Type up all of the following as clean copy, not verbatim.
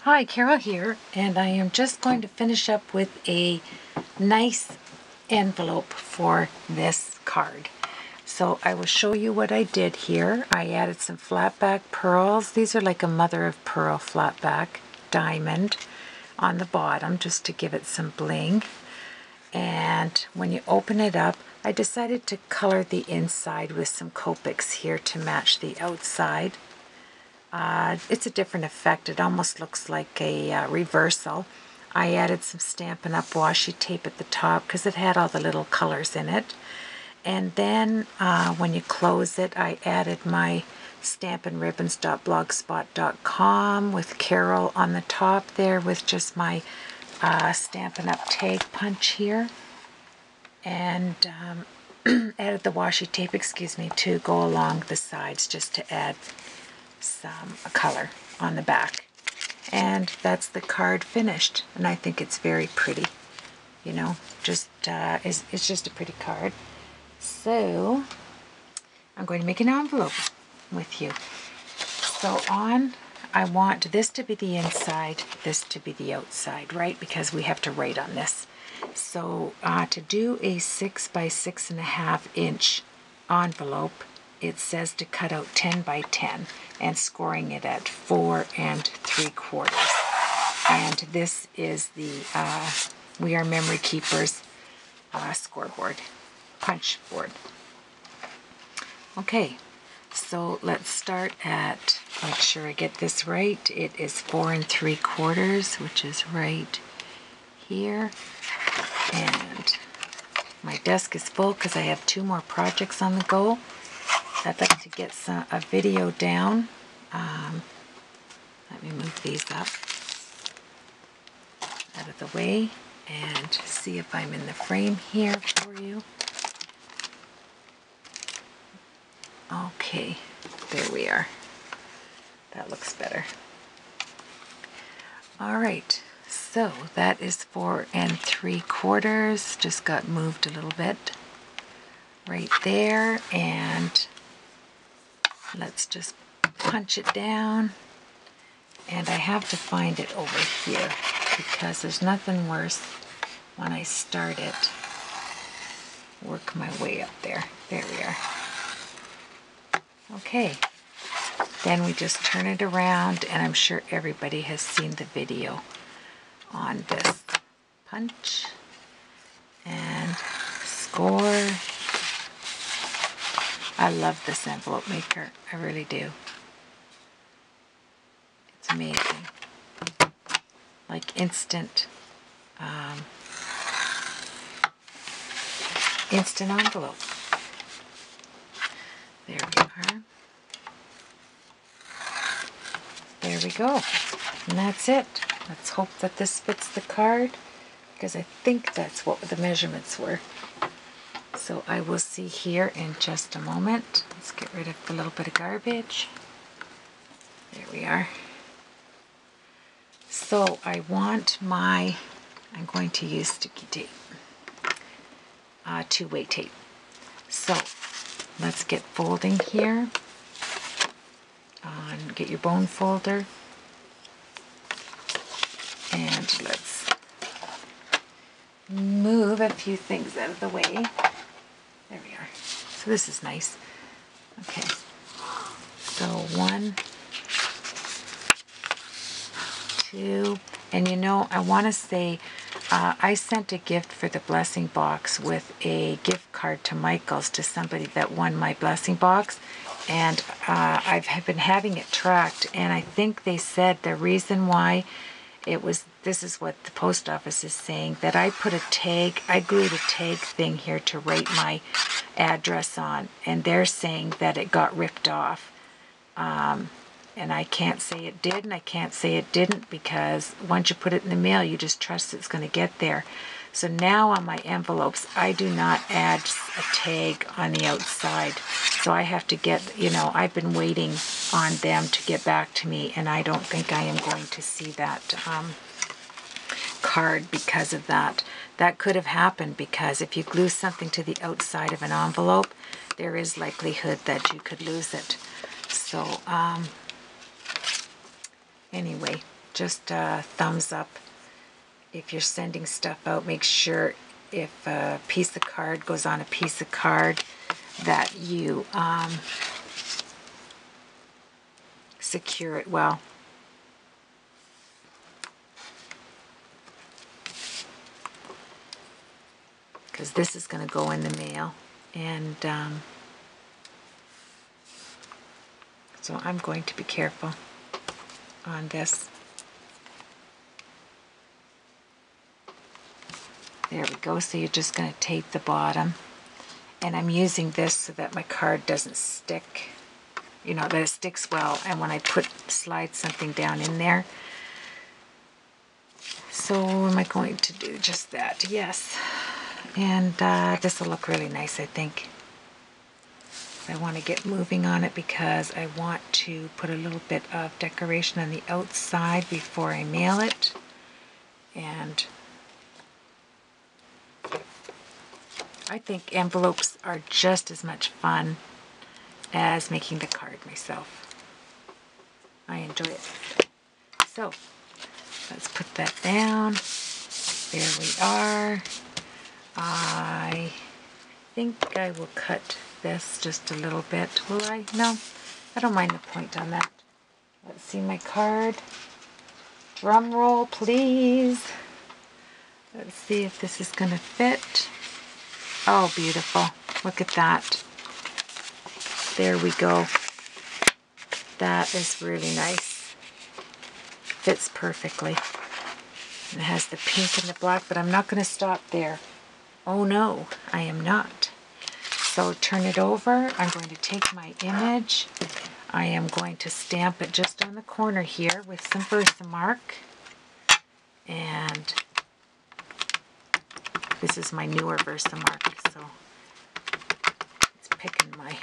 Hi, Carol here, and I am just going to finish up with a nice envelope for this card. So I will show you what I did here. I added some flat back pearls. These are like a mother of pearl flat back diamond on the bottom just to give it some bling. And when you open it up, I decided to color the inside with some Copics here to match the outside. It's a different effect. It almost looks like a reversal. I added some Stampin' Up! Washi tape at the top because it had all the little colors in it. And then when you close it, I added my stampinribbons.blogspot.com with Carol on the top there with just my Stampin' Up! Tag punch here. And added the washi tape, to go along the sides just to add some color on the back. And that's the card finished, and I think it's very pretty. You know, just it's just a pretty card. So I'm going to make an envelope with you. So I want this to be the inside, this to be the outside, right? Because we have to write on this. So to do a 6 by 6.5 inch envelope, it says to cut out 10 by 10 and scoring it at 4 3/4. And this is the We Are Memory Keepers scoreboard, punch board. Okay, so let's start at, make sure I get this right. It is 4 3/4, which is right here. And my desk is full because I have 2 more projects on the go. I'd like to get a video down. Let me move these up out of the way and see if I'm in the frame here for you. Okay, there we are. That looks better. All right, so that is 4 3/4. Just got moved a little bit right there, and let's just punch it down. And I have to find it over here because there's nothing worse when I start it. Work my way up there. There we are. Okay. Then we just turn it around, and I'm sure everybody has seen the video on this. Punch and score. I love this envelope maker. I really do. It's amazing. Like instant envelope. There we are. There we go. And that's it. Let's hope that this fits the card, because I think that's what the measurements were. So I will see here in just a moment. Let's get rid of a little bit of garbage. There we are. So I want I'm going to use sticky tape, 2-way tape. So let's get folding here. Get your bone folder. And let's move a few things out of the way. There we are. So this is nice. Okay. So 1, 2, and you know, I want to say I sent a gift for the blessing box with a gift card to Michael's to somebody that won my blessing box, and I've been having it tracked, and I think they said the reason why it was, this is what the post office is saying, that I put a tag, I glued a tag thing here to write my address on, and they're saying that it got ripped off. And I can't say it did, and I can't say it didn't, because once you put it in the mail, you just trust it's going to get there. So now on my envelopes, I do not add a tag on the outside. So I have to get, you know, I've been waiting on them to get back to me, and I don't think I am going to see that card because of that. That could have happened because if you glue something to the outside of an envelope, there is likelihood that you could lose it. So, anyway, just a thumbs up if you're sending stuff out. Make sure if a piece of card goes on a piece of card that you secure it well. Because this is going to go in the mail, and so I'm going to be careful on this. There we go. So you're just going to tape the bottom, and I'm using this so that my card doesn't stick, you know, that it sticks well, and when I slide something down in there. So am I going to do just that? Yes. And this will look really nice, I think. I want to get moving on it because I want to put a little bit of decoration on the outside before I mail it. And I think envelopes are just as much fun as making the card myself. I enjoy it. So let's put that down. There we are. I think I will cut this just a little bit. Will I? No, I don't mind the point on that. Let's see my card. Drum roll, please. Let's see if this is going to fit. Oh, beautiful. Look at that. There we go. That is really nice. Fits perfectly. And it has the pink and the black, but I'm not going to stop there. Oh no, I am not. So turn it over. I'm going to take my image. I am going to stamp it just on the corner here with some Versamark. And this is my newer Versamark, so it's picking my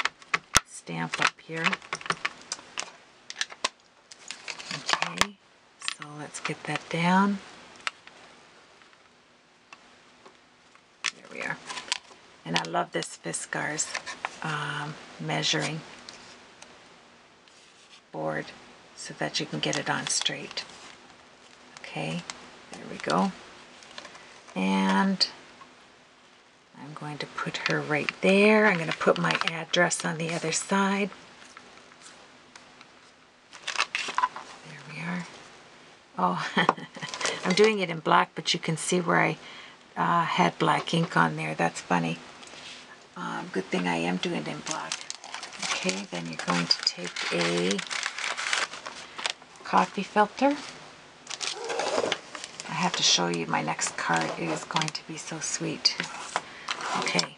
stamp up here. Okay, so let's get that down. And I love this Fiskars measuring board so that you can get it on straight. Okay, there we go. And I'm going to put her right there. I'm going to put my address on the other side. There we are. Oh, I'm doing it in black, but you can see where I had black ink on there. That's funny. Good thing I am doing it in black. Okay, then you're going to take a coffee filter. I have to show you my next card. It is going to be so sweet. Okay,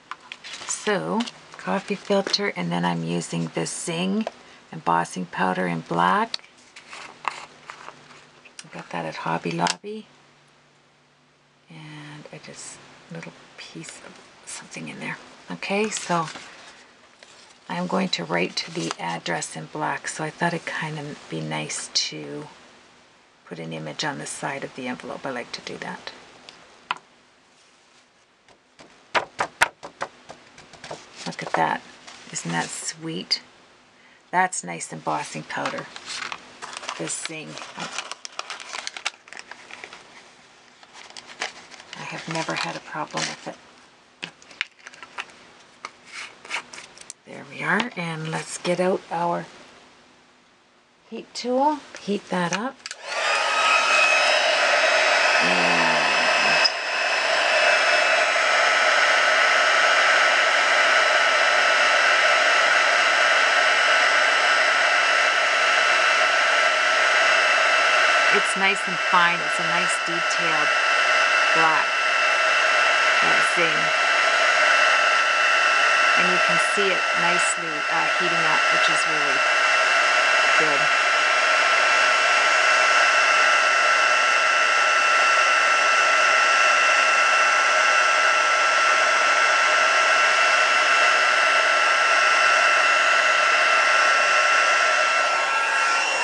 so coffee filter, and then I'm using this Zing embossing powder in black. I got that at Hobby Lobby. And I just, little piece of something in there. Okay, so I'm going to write the address in black, so I thought it'd kind of be nice to put an image on the side of the envelope. I like to do that. Look at that. Isn't that sweet? That's nice embossing powder. This thing. I have never had a problem with it. There we are, and let's get out our heat tool, heat that up. And it's nice and fine. It's a nice detailed black. That Zing. And you can see it nicely heating up, which is really good.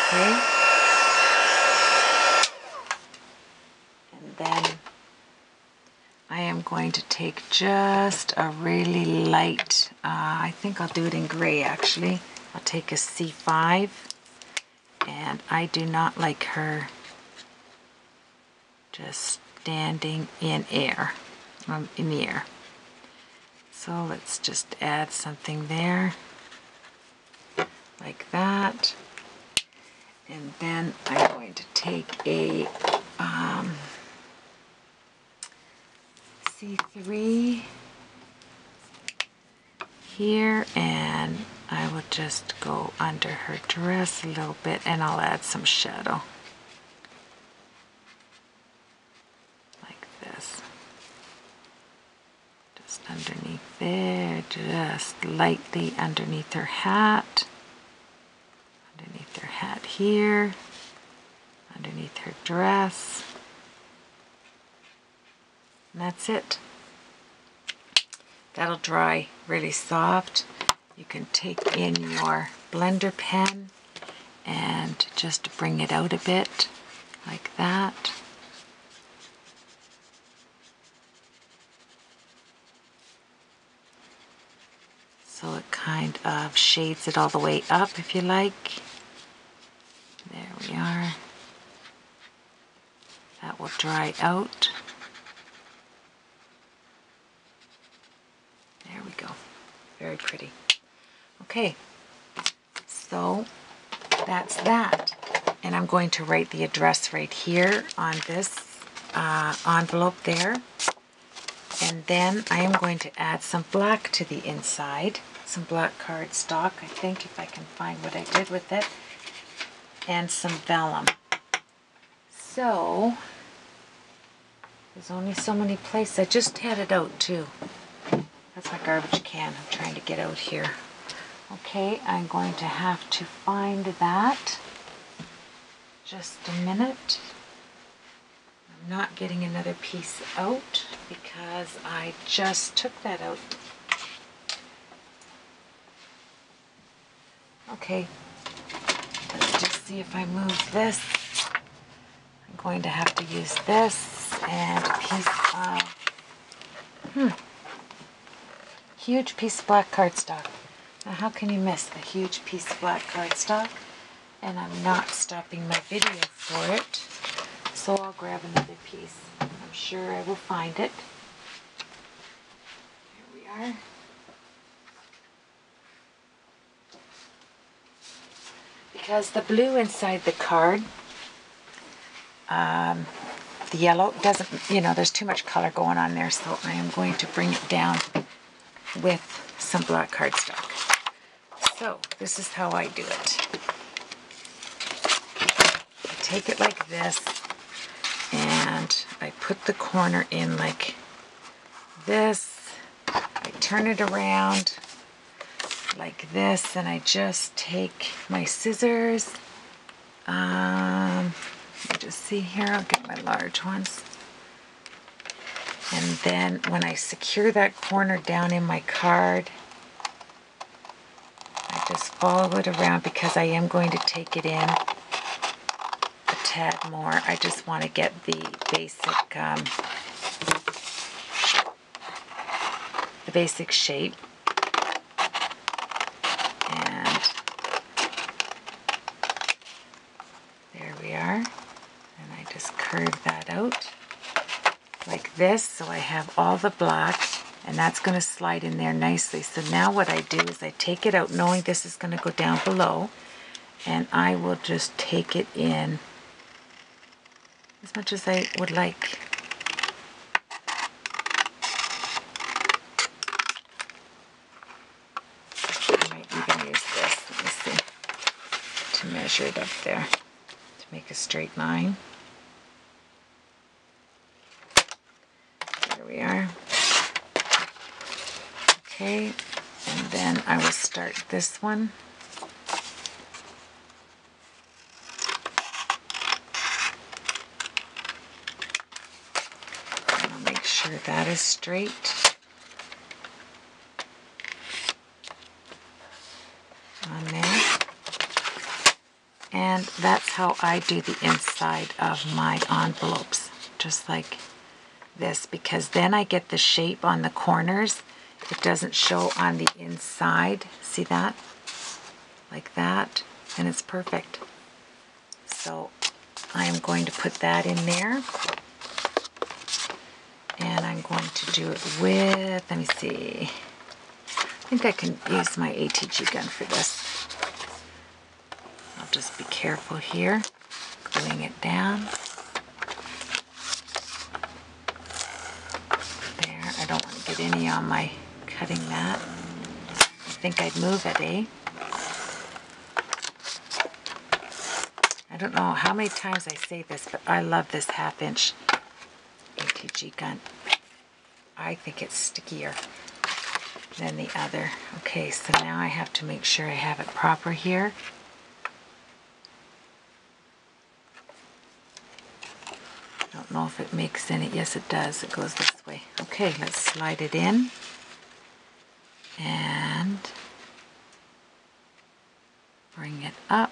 Okay. And then I am going to take just a really light, I think I'll do it in gray actually. I'll take a C5, and I do not like her just standing in air, in the air. So let's just add something there, like that. And then I'm going to take a C3 here, and I will just go under her dress a little bit, and I'll add some shadow. Like this. Just underneath there, just lightly underneath her hat. Underneath her hat here. Underneath her dress. And that's it. That'll dry really soft. You can take in your blender pen and just bring it out a bit, like that. So it kind of shades it all the way up if you like. There we are. That will dry out. There we go. Very pretty. Okay, so that's that. And I'm going to write the address right here on this envelope there. And then I am going to add some black to the inside. Some black cardstock, I think, if I can find what I did with it. And some vellum. So, there's only so many places. I just had it out too. That's my garbage can I'm trying to get out here. Okay, I'm going to have to find that. Just a minute. I'm not getting another piece out because I just took that out. Okay, let's just see if I move this. I'm going to have to use this and a piece of huge piece of black cardstock. Now how can you miss a huge piece of black cardstock? And I'm not stopping my video for it, so I'll grab another piece. I'm sure I will find it. Here we are. Because the blue inside the card, the yellow doesn't, there's too much color going on there, so I am going to bring it down with some black cardstock. So this is how I do it. I take it like this and I put the corner in like this. I turn it around like this and I just take my scissors. Let me just see here, I'll get my large ones. And then when I secure that corner down in my card, I just follow it around because I am going to take it in a tad more. I just want to get the basic shape. And there we are. And I just curve that out like this, so I have all the black, and that's going to slide in there nicely. So now what I do is I take it out knowing this is going to go down below, and I will just take it in as much as I would like. I might even use this, let me see, to measure it up there, to make a straight line. There we are. Okay, and then I will start this one. And I'll make sure that is straight on there. And that's how I do the inside of my envelopes, just like this, because then I get the shape on the corners. It doesn't show on the inside. See that? Like that. And it's perfect. So I am going to put that in there. And I'm going to do it with, let me see, I think I can use my ATG gun for this. I'll just be careful here, gluing it down. There, I don't want to get any on my cutting mat. I think I'd move it, eh? I don't know how many times I say this, but I love this 1/2" ATG gun. I think it's stickier than the other. Okay, so now I have to make sure I have it proper here. I don't know if it makes any, yes it does, it goes this way. Okay, let's slide it in and bring it up.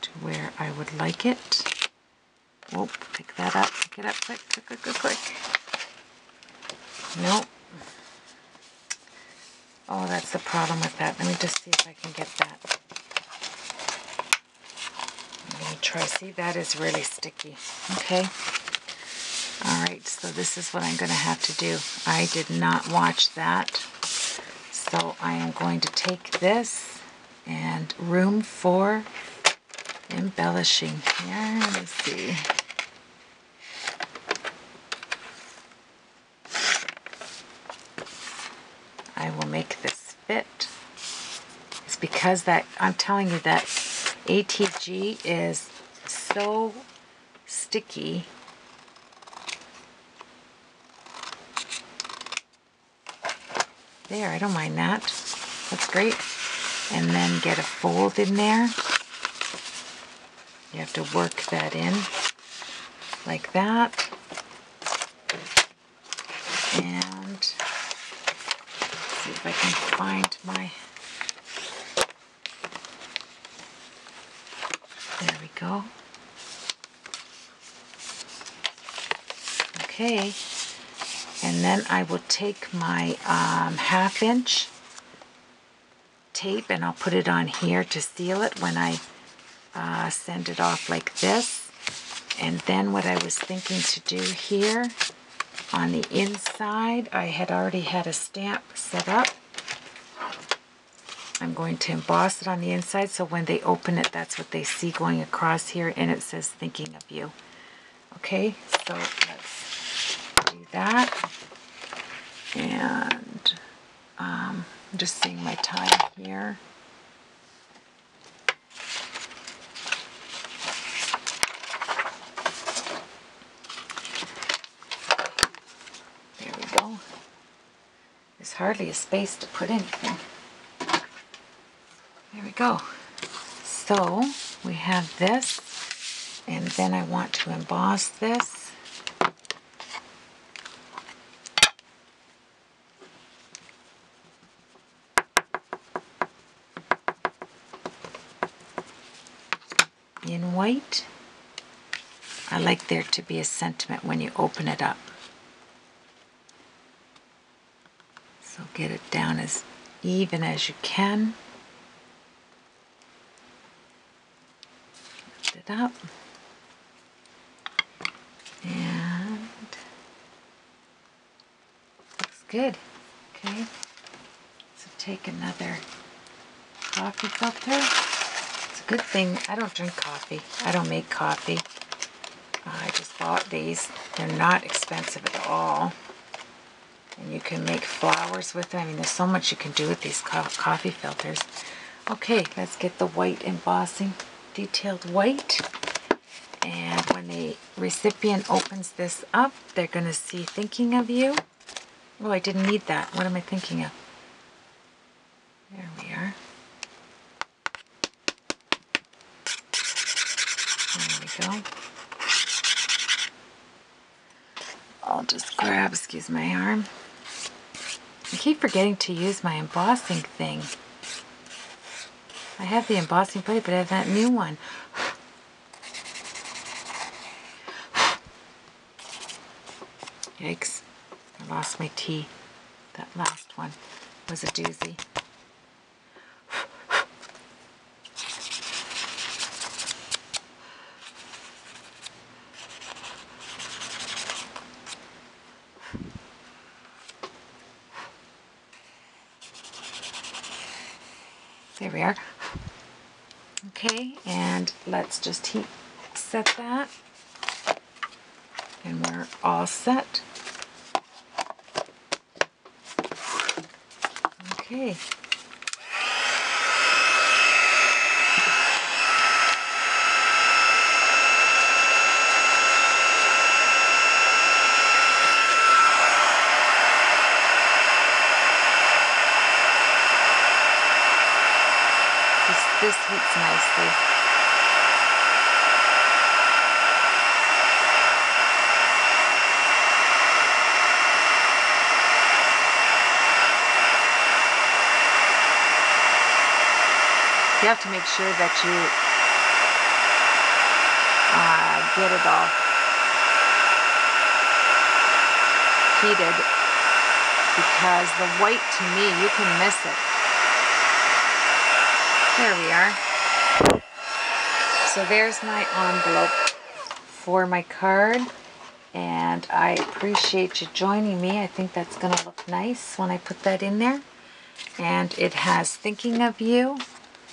To where I would like it. Oh, pick that up, pick it up quick, quick, quick, quick, quick. Nope. Oh, that's the problem with that. Let me just see if I can get that. I'm going to try. See, that is really sticky. Okay. Alright, so this is what I'm going to have to do. I did not watch that. So I am going to take this and room for embellishing here. Let me see. I will make this fit. It's because that, I'm telling you that ATG is so sticky. There, I don't mind that. That's great. And then get a fold in there. You have to work that in like that. And see if I can find my, there we go. Okay, and then I will take my 1/2" tape and I'll put it on here to seal it when I send it off like this. And then what I was thinking to do here on the inside, I had already had a stamp set up. I'm going to emboss it on the inside so when they open it, that's what they see going across here, and it says thinking of you. Okay, so let's do that. And I'm just seeing my time here. There we go. There's hardly a space to put anything. There we go. So we have this, and then I want to emboss this. In white. I like there to be a sentiment when you open it up. So get it down as even as you can. Lift it up. And looks good. Okay. So take another coffee filter. It's a good thing I don't drink coffee. I don't make coffee. I just bought these. They're not expensive at all. And you can make flowers with them. I mean, there's so much you can do with these coffee filters. Okay, let's get the white embossing, detailed white. And when the recipient opens this up, they're going to see thinking of you. Oh, I didn't need that. What am I thinking of? There we are. There we go. I'll just grab, excuse my arm. I keep forgetting to use my embossing thing. I have the embossing plate, but I have that new one. Yikes. I lost my tea. That last one was a doozy. we are. Okay, and let's just heat set that. And we're all set. Okay. This heats nicely. You have to make sure that you get it all heated, because the white, to me, you can miss it. There we are. So there's my envelope for my card, and I appreciate you joining me. I think that's going to look nice when I put that in there. And it has thinking of you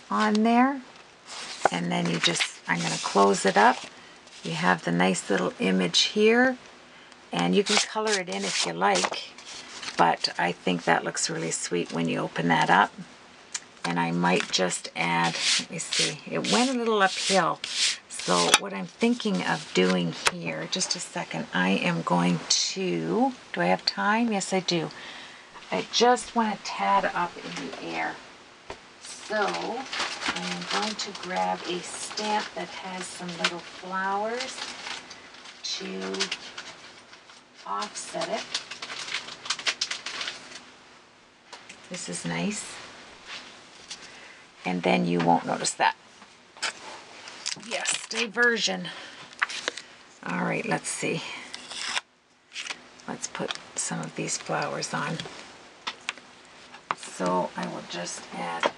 on there, and then you just, I'm going to close it up. You have the nice little image here, and you can color it in if you like, but I think that looks really sweet when you open that up. And I might just add, let me see, it went a little uphill. So what I'm thinking of doing here, just a second, I am going to, do I have time? Yes, I do. I just want to tad up in the air. So I'm going to grab a stamp that has some little flowers to offset it. This is nice. And then you won't notice that. Yes, diversion. All right, let's see. Let's put some of these flowers on. So I will just add,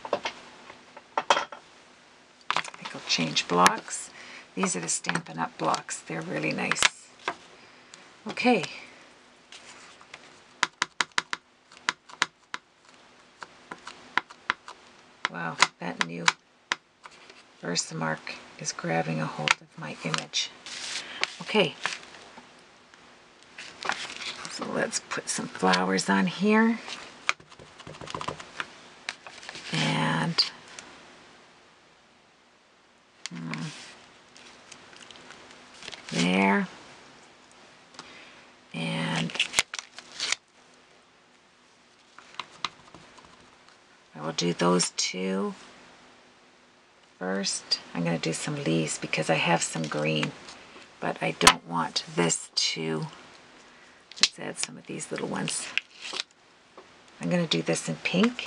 I think I'll change blocks. These are the Stampin' Up! Blocks. They're really nice. Okay. Wow, that new Versamark is grabbing a hold of my image. Okay, so let's put some flowers on here. And there. And I will do those two first. I'm going to do some leaves because I have some green, but I don't want this to, let's add some of these little ones. I'm going to do this in pink,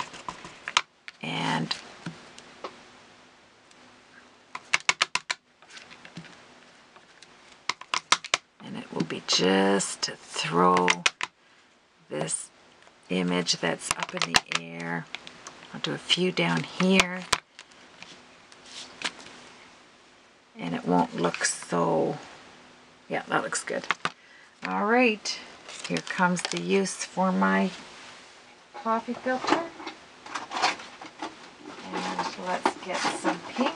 and it will be just to throw this image that's up in the air. I'll do a few down here, and it won't look so, yeah, that looks good. All right, here comes the use for my coffee filter. And let's get some pink.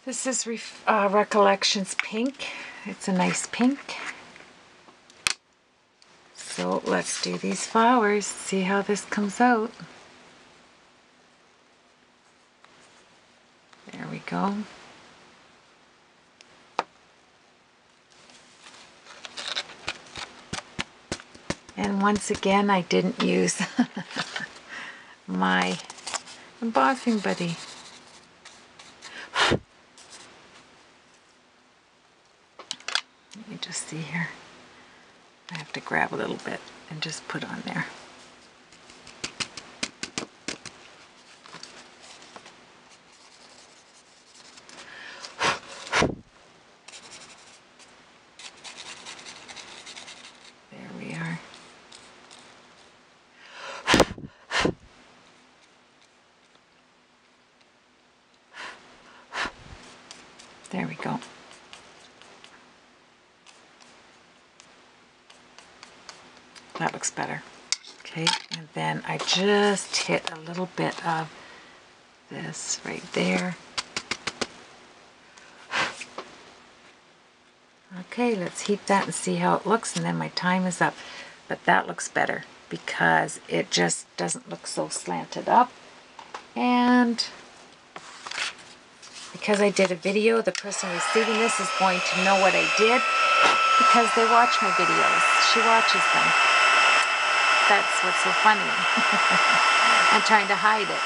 This is Recollections pink. It's a nice pink. So let's do these flowers, see how this comes out. There we go. And once again, I didn't use my embossing buddy. Let me just see here. I have to grab a little bit and just put on there. There we are. There we go. That looks better. Okay, and then I just hit a little bit of this right there. Okay, let's heat that and see how it looks, and then my time is up. But that looks better because it just doesn't look so slanted up. And because I did a video, the person receiving this is going to know what I did because they watch my videos. She watches them. That's what's so funny. I'm trying to hide it.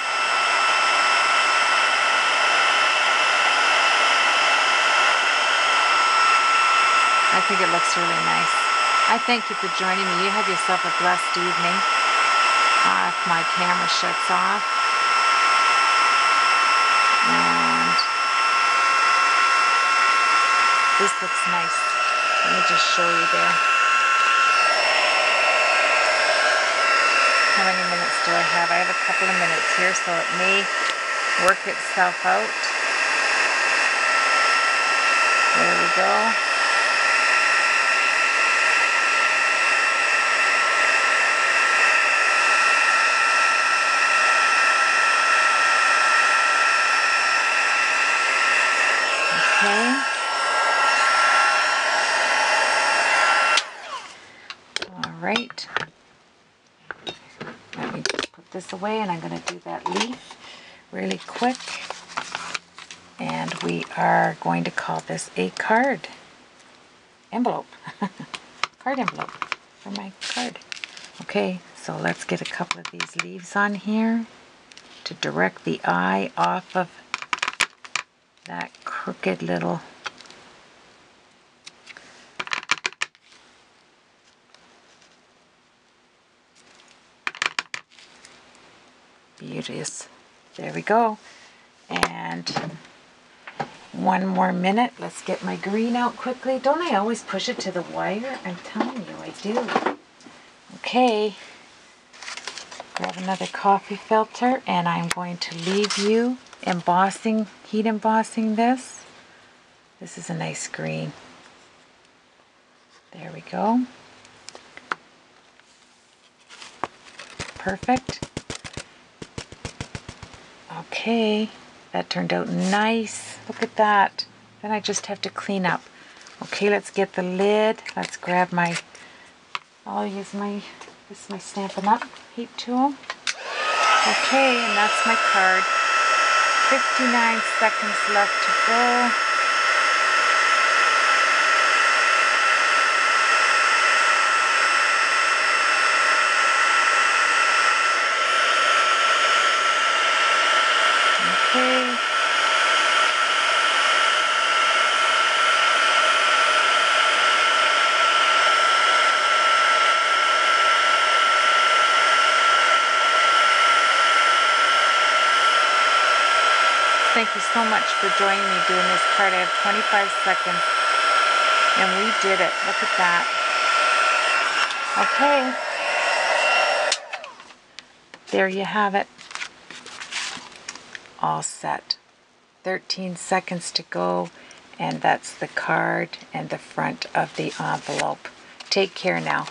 I think it looks really nice. I thank you for joining me. You have yourself a blessed evening. If my camera shuts off. And this looks nice. Let me just show you there. How many minutes do I have? I have a couple of minutes here, so it may work itself out. There we go. Okay. All right. Let me put this away, and I'm going to do that leaf really quick. And we are going to call this a card envelope. Card envelope for my card. Okay, so let's get a couple of these leaves on here to direct the eye off of that crooked little beauties. There we go. And one more minute. Let's get my green out quickly. Don't I always push it to the wire? I'm telling you, I do. Okay. Grab another coffee filter, and I'm going to leave you embossing, heat embossing this. This is a nice green. There we go. Perfect. Okay, that turned out nice. Look at that. Then I just have to clean up. Okay, let's get the lid. Let's grab my, I'll use my, this is my Stampin' Up! Heat tool. Okay, and that's my card. 59 seconds left to go. Okay. Thank you so much for joining me doing this card. I have 25 seconds. And we did it. Look at that. Okay. There you have it. All set. 13 seconds to go. And that's the card and the front of the envelope. Take care now.